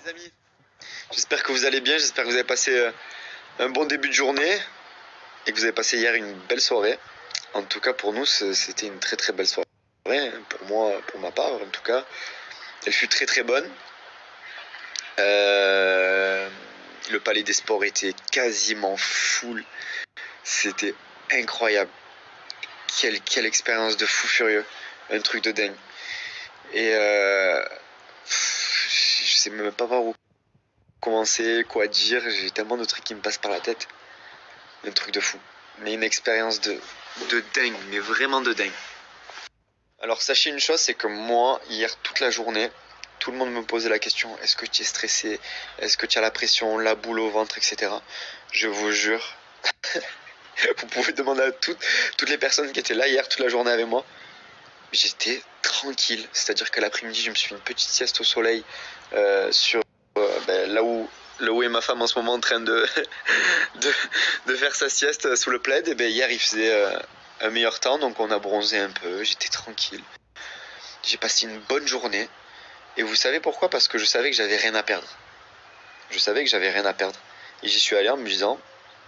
les amis, j'espère que vous allez bien, j'espère que vous avez passé un bon début de journée et que vous avez passé hier une belle soirée. En tout cas pour nous c'était une très très belle soirée, pour moi, pour ma part en tout cas. Elle fut très très bonne. Le palais des sports était quasiment full, c'était incroyable. Quelle expérience de fou furieux, un truc de dingue. Et je sais même pas par où commencer, quoi dire, j'ai tellement de trucs qui me passent par la tête. Un truc de fou. Mais une expérience de dingue, mais vraiment de dingue. Alors sachez une chose, c'est que moi, hier toute la journée, tout le monde me posait la question, est-ce que tu es stressé? Est-ce que tu as la pression, la boule au ventre, etc. Je vous jure, vous pouvez demander à toutes les personnes qui étaient là hier toute la journée avec moi. J'étais tranquille, c'est-à-dire qu'à l'après-midi, je me suis fait une petite sieste au soleil sur là où est ma femme en ce moment en train de faire sa sieste sous le plaid. Et bien hier il faisait un meilleur temps, donc on a bronzé un peu, j'étais tranquille. J'ai passé une bonne journée. Et vous savez pourquoi? Parce que je savais que j'avais rien à perdre. Je savais que j'avais rien à perdre. Et j'y suis allé en me disant,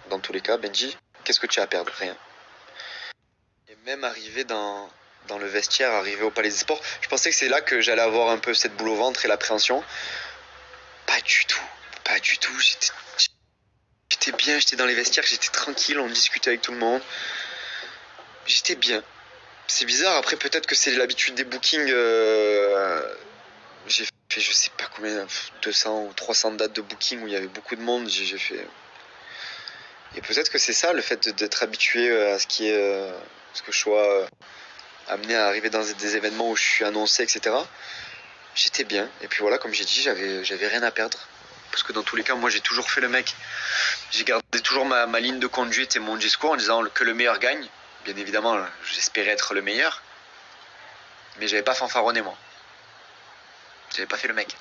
dans tous les cas, Benji, qu'est-ce que tu as à perdre? Rien. Et même arrivé dans le vestiaire, arrivé au Palais des Sports, je pensais que c'est là que j'allais avoir un peu cette boule au ventre et l'appréhension. Pas du tout. Pas du tout. J'étais bien, j'étais dans les vestiaires, j'étais tranquille, on discutait avec tout le monde. J'étais bien. C'est bizarre, après peut-être que c'est l'habitude des bookings. J'ai fait je sais pas combien, 200 ou 300 dates de booking où il y avait beaucoup de monde. J'ai fait. Et peut-être que c'est ça, le fait d'être habitué à ce qui est. Ce que je sois amené à arriver dans des événements où je suis annoncé, etc. J'étais bien. Et puis voilà, comme j'ai dit, j'avais rien à perdre. Parce que dans tous les cas, moi j'ai toujours fait le mec. J'ai gardé toujours ma ligne de conduite et mon discours en disant que le meilleur gagne. Bien évidemment, j'espérais être le meilleur. Mais j'avais pas fanfaronné moi. J'avais pas fait le mec.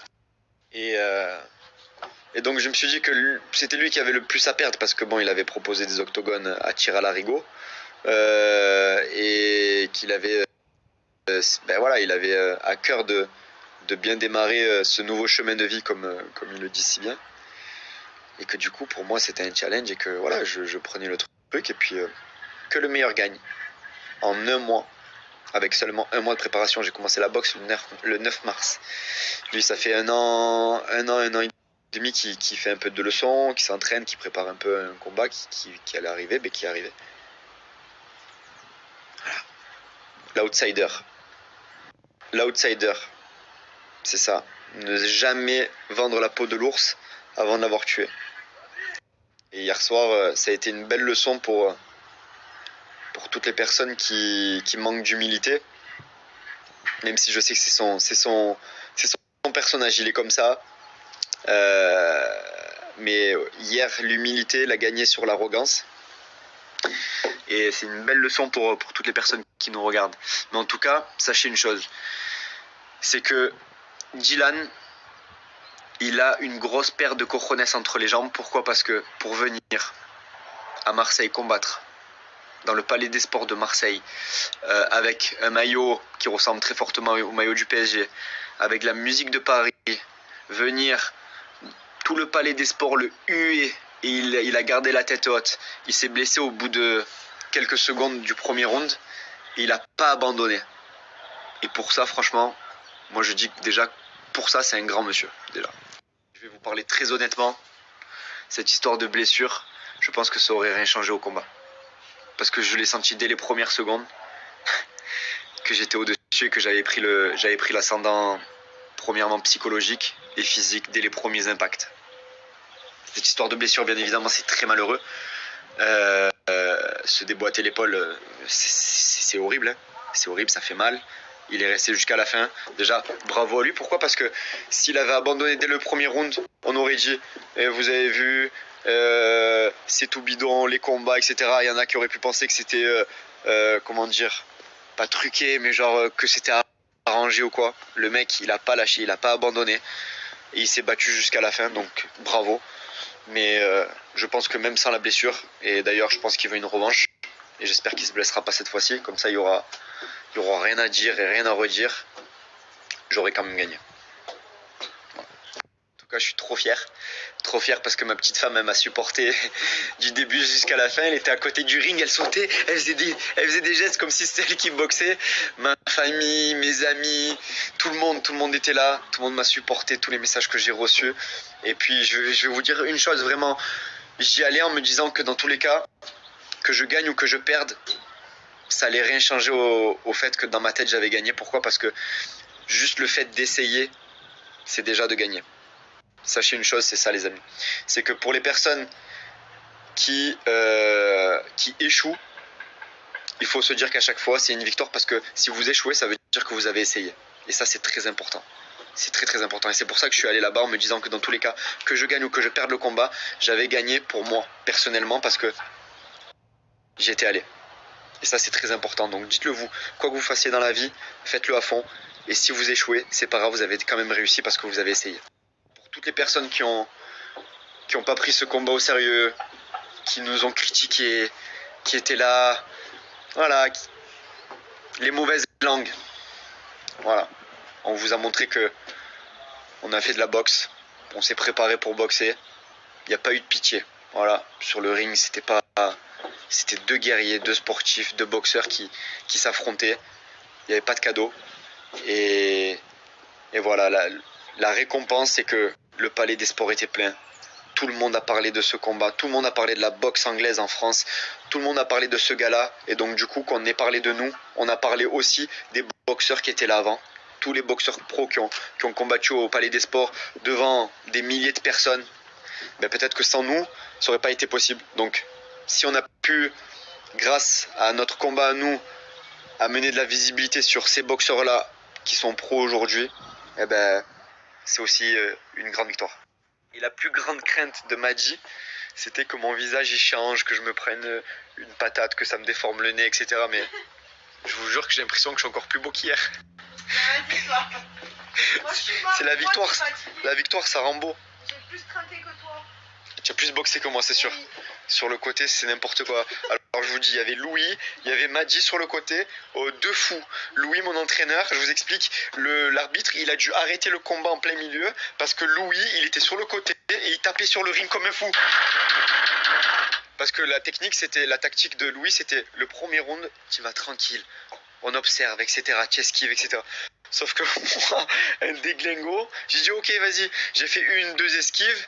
Et donc je me suis dit que c'était lui qui avait le plus à perdre parce que bon, il avait proposé des octogones à tir à l'arigot. Et qu'il avait, il avait à cœur de bien démarrer ce nouveau chemin de vie comme il le dit si bien. Et que du coup, pour moi, c'était un challenge et que voilà, je prenais le truc et puis que le meilleur gagne. En un mois, avec seulement un mois de préparation, j'ai commencé la boxe le 9 mars. Lui, ça fait un an et demi qui fait un peu de leçons, qui s'entraîne, qui prépare un peu un combat qui allait arriver, mais qui est arrivé. Voilà. L'outsider. L'outsider, c'est ça. Ne jamais vendre la peau de l'ours avant de l'avoir tué. Et hier soir, ça a été une belle leçon pour toutes les personnes qui manquent d'humilité. Même si je sais que c'est son personnage, il est comme ça. Mais hier, l'humilité l'a gagné sur l'arrogance. Et c'est une belle leçon pour toutes les personnes qui nous regardent. Mais en tout cas, sachez une chose. C'est que Dylan, il a une grosse paire de cojones entre les jambes. Pourquoi? Parce que pour venir à Marseille combattre, dans le Palais des Sports de Marseille, avec un maillot qui ressemble très fortement au maillot du PSG, avec la musique de Paris, venir tout le Palais des Sports le huer et il a gardé la tête haute. Il s'est blessé au bout de quelques secondes du premier round et il n'a pas abandonné. Et pour ça, franchement, moi je dis que déjà, pour ça, c'est un grand monsieur. Déjà. Je vais vous parler très honnêtement. Cette histoire de blessure, je pense que ça aurait rien changé au combat. Parce que je l'ai senti dès les premières secondes que j'étais au-dessus et que j'avais pris l'ascendant premièrement psychologique et physique dès les premiers impacts. Cette histoire de blessure, bien évidemment, c'est très malheureux. Se déboîter l'épaule, c'est horrible. Hein. C'est horrible, ça fait mal. Il est resté jusqu'à la fin. Déjà, bravo à lui. Pourquoi? Parce que s'il avait abandonné dès le premier round, on aurait dit vous avez vu, c'est tout bidon, les combats, etc. Il y en a qui auraient pu penser que c'était, comment dire, pas truqué, mais genre que c'était arrangé ou quoi. Le mec, il a pas lâché, il a pas abandonné. Et il s'est battu jusqu'à la fin, donc bravo. Mais je pense que même sans la blessure, et d'ailleurs je pense qu'il veut une revanche, et j'espère qu'il se blessera pas cette fois-ci, comme ça il y aura rien à dire et rien à redire, j'aurai quand même gagné. Voilà. En tout cas, je suis trop fier. Trop fier parce que ma petite femme, elle m'a supporté du début jusqu'à la fin. Elle était à côté du ring, elle sautait, elle faisait des gestes comme si c'était elle qui boxait. Ma famille, mes amis, tout le monde était là. Tout le monde m'a supporté, tous les messages que j'ai reçus. Et puis, je vais vous dire une chose, vraiment. J'y allais en me disant que dans tous les cas, que je gagne ou que je perde, ça allait rien changer au fait que dans ma tête, j'avais gagné. Pourquoi? Parce que juste le fait d'essayer, c'est déjà de gagner. Sachez une chose, c'est ça les amis. C'est que pour les personnes qui échouent, il faut se dire qu'à chaque fois, c'est une victoire parce que si vous échouez, ça veut dire que vous avez essayé. Et ça, c'est très important. C'est très très important. Et c'est pour ça que je suis allé là-bas en me disant que dans tous les cas, que je gagne ou que je perde le combat, j'avais gagné pour moi, personnellement, parce que j'y étais allé. Et ça, c'est très important. Donc dites-le vous, quoi que vous fassiez dans la vie, faites-le à fond. Et si vous échouez, c'est pas grave, vous avez quand même réussi parce que vous avez essayé. Pour toutes les personnes qui ont pas pris ce combat au sérieux, qui nous ont critiqués, qui étaient là, voilà, les mauvaises langues. Voilà, on vous a montré que on a fait de la boxe, on s'est préparé pour boxer. Il n'y a pas eu de pitié. Voilà, sur le ring, c'était deux guerriers, deux sportifs, deux boxeurs qui s'affrontaient. Il n'y avait pas de cadeau. Et voilà, la récompense, c'est que le palais des sports était plein. Tout le monde a parlé de ce combat, tout le monde a parlé de la boxe anglaise en France, tout le monde a parlé de ce gars-là, et donc du coup, quand on ait parlé de nous, on a parlé aussi des boxeurs qui étaient là avant, tous les boxeurs pros qui ont combattu au Palais des Sports devant des milliers de personnes. Ben, peut-être que sans nous, ça n'aurait pas été possible. Donc, si on a pu, grâce à notre combat à nous, amener de la visibilité sur ces boxeurs-là qui sont pros aujourd'hui, eh ben, c'est aussi une grande victoire. Et la plus grande crainte de Madji, c'était que mon visage il change, que je me prenne une patate, que ça me déforme le nez, etc. Mais je vous jure que j'ai l'impression que je suis encore plus beau qu'hier. Vas-y toi. Moi, je suis mort. C'est la victoire. La victoire, ça rend beau. J'ai plus craqué que toi. Tu as plus boxé que moi, c'est sûr. Oui. Sur le côté, c'est n'importe quoi. Alors je vous dis, il y avait Louis, il y avait Madji sur le côté, deux fous. Louis, mon entraîneur, je vous explique, l'arbitre, il a dû arrêter le combat en plein milieu parce que Louis, il était sur le côté et il tapait sur le ring comme un fou. Parce que la tactique de Louis, c'était le premier round, tu vas tranquille, on observe, etc., tu esquives, etc. Sauf que moi, un déglingo, j'ai dit ok, vas-y, j'ai fait deux esquives.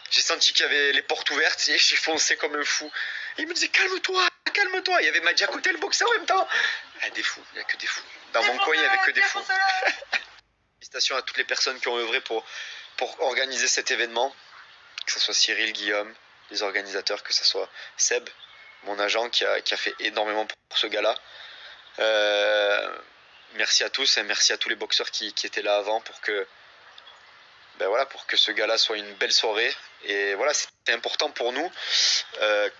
J'ai senti qu'il y avait les portes ouvertes et j'ai foncé comme un fou. Et il me disait calme-toi, calme-toi. Il y avait Madji à côté, le boxeur en même temps. Ah, des fous, il n'y a que des fous. Dans mon coin, il n'y avait que des fous. Félicitations à toutes les personnes qui ont œuvré pour organiser cet événement. Que ce soit Cyril, Guillaume, les organisateurs, que ce soit Seb, mon agent qui a fait énormément pour ce gars-là. Merci à tous et merci à tous les boxeurs qui étaient là avant pour que ce gars-là soit une belle soirée. Et voilà, c'était important pour nous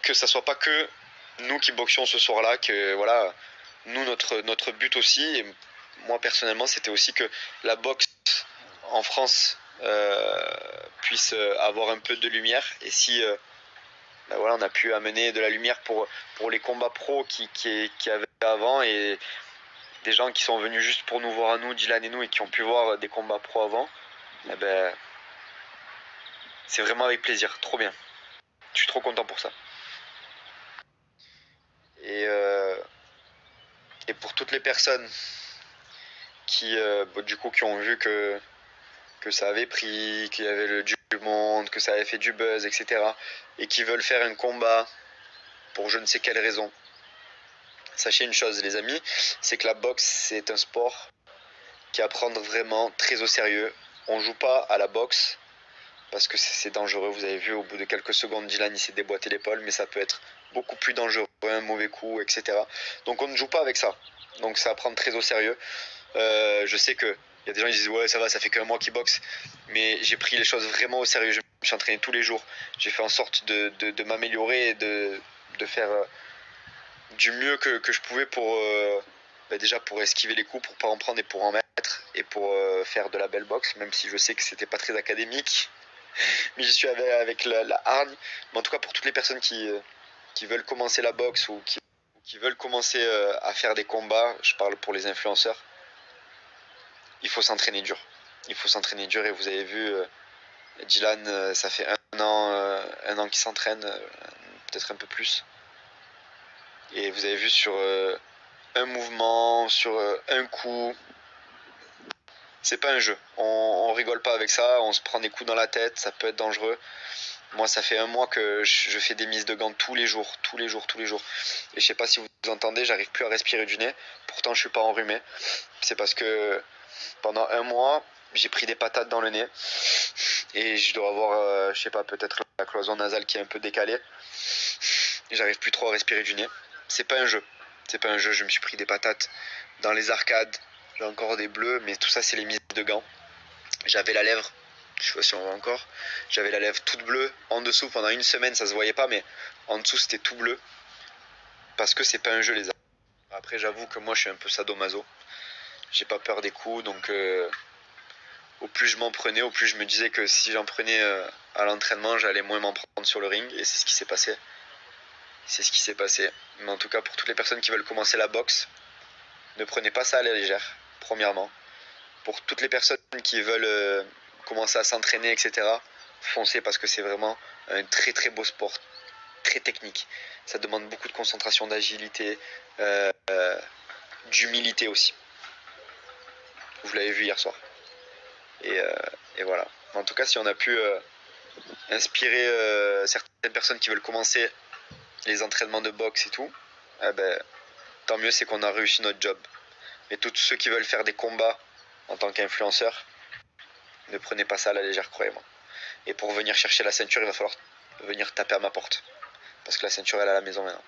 que ça soit pas que nous qui boxions ce soir-là, que voilà, nous notre but aussi, et moi personnellement, c'était aussi que la boxe en France puisse avoir un peu de lumière. Et si voilà, on a pu amener de la lumière pour les combats pros qui avaient avant, et des gens qui sont venus juste pour nous voir à nous, Dylan et nous, et qui ont pu voir des combats pros avant, eh ben, c'est vraiment avec plaisir, trop bien. Je suis trop content pour ça. Et pour toutes les personnes qui ont vu que ça avait pris, qu'il y avait du monde, que ça avait fait du buzz, etc. et qui veulent faire un combat pour je ne sais quelle raison. Sachez une chose les amis, c'est que la boxe c'est un sport qui est à prendre vraiment très au sérieux. On joue pas à la boxe parce que c'est dangereux. Vous avez vu au bout de quelques secondes Dylan il s'est déboîté l'épaule, mais ça peut être beaucoup plus dangereux, un mauvais coup, etc. Donc on ne joue pas avec ça. Donc c'est à prendre très au sérieux. Je sais que il y a des gens qui disent ouais ça va, ça fait qu'un mois qu'ils boxent, mais j'ai pris les choses vraiment au sérieux. Je me suis entraîné tous les jours. J'ai fait en sorte de m'améliorer et de faire du mieux que je pouvais pour déjà pour esquiver les coups, pour pas en prendre et pour en mettre, et pour faire de la belle boxe, même si je sais que c'était pas très académique. Mais j'y suis avec la hargne. Mais en tout cas, pour toutes les personnes qui veulent commencer la boxe ou qui veulent commencer à faire des combats, je parle pour les influenceurs, il faut s'entraîner dur. Il faut s'entraîner dur et vous avez vu Dylan, ça fait un an qu'il s'entraîne, peut-être un peu plus. Et vous avez vu sur un mouvement, sur un coup, c'est pas un jeu. On rigole pas avec ça, on se prend des coups dans la tête, ça peut être dangereux. Moi, ça fait un mois que je fais des mises de gants tous les jours, tous les jours, tous les jours. Et je sais pas si vous entendez, j'arrive plus à respirer du nez. Pourtant, je suis pas enrhumé. C'est parce que pendant un mois, j'ai pris des patates dans le nez. Et je dois avoir, je sais pas, peut-être la cloison nasale qui est un peu décalée. Et j'arrive plus trop à respirer du nez. C'est pas un jeu. C'est pas un jeu, je me suis pris des patates dans les arcades. J'ai encore des bleus, mais tout ça, c'est les mises de gants. J'avais la lèvre, je sais pas si on voit encore, j'avais la lèvre toute bleue en dessous pendant une semaine, ça se voyait pas, mais en dessous c'était tout bleu parce que c'est pas un jeu les arts. Après, j'avoue que moi je suis un peu sadomaso, j'ai pas peur des coups, donc au plus je m'en prenais, au plus je me disais que si j'en prenais à l'entraînement, j'allais moins m'en prendre sur le ring, et c'est ce qui s'est passé. C'est ce qui s'est passé. Mais en tout cas, pour toutes les personnes qui veulent commencer la boxe, ne prenez pas ça à la légère, premièrement. Pour toutes les personnes qui veulent commencer à s'entraîner, etc., foncez parce que c'est vraiment un très très beau sport, très technique. Ça demande beaucoup de concentration, d'agilité, d'humilité aussi. Vous l'avez vu hier soir. Et, euh, et voilà. En tout cas, si on a pu inspirer certaines personnes qui veulent commencer les entraînements de boxe et tout, eh ben, tant mieux, c'est qu'on a réussi notre job. Mais tous ceux qui veulent faire des combats en tant qu'influenceurs, ne prenez pas ça à la légère, croyez-moi. Et pour venir chercher la ceinture, il va falloir venir taper à ma porte. Parce que la ceinture, elle est à la maison maintenant.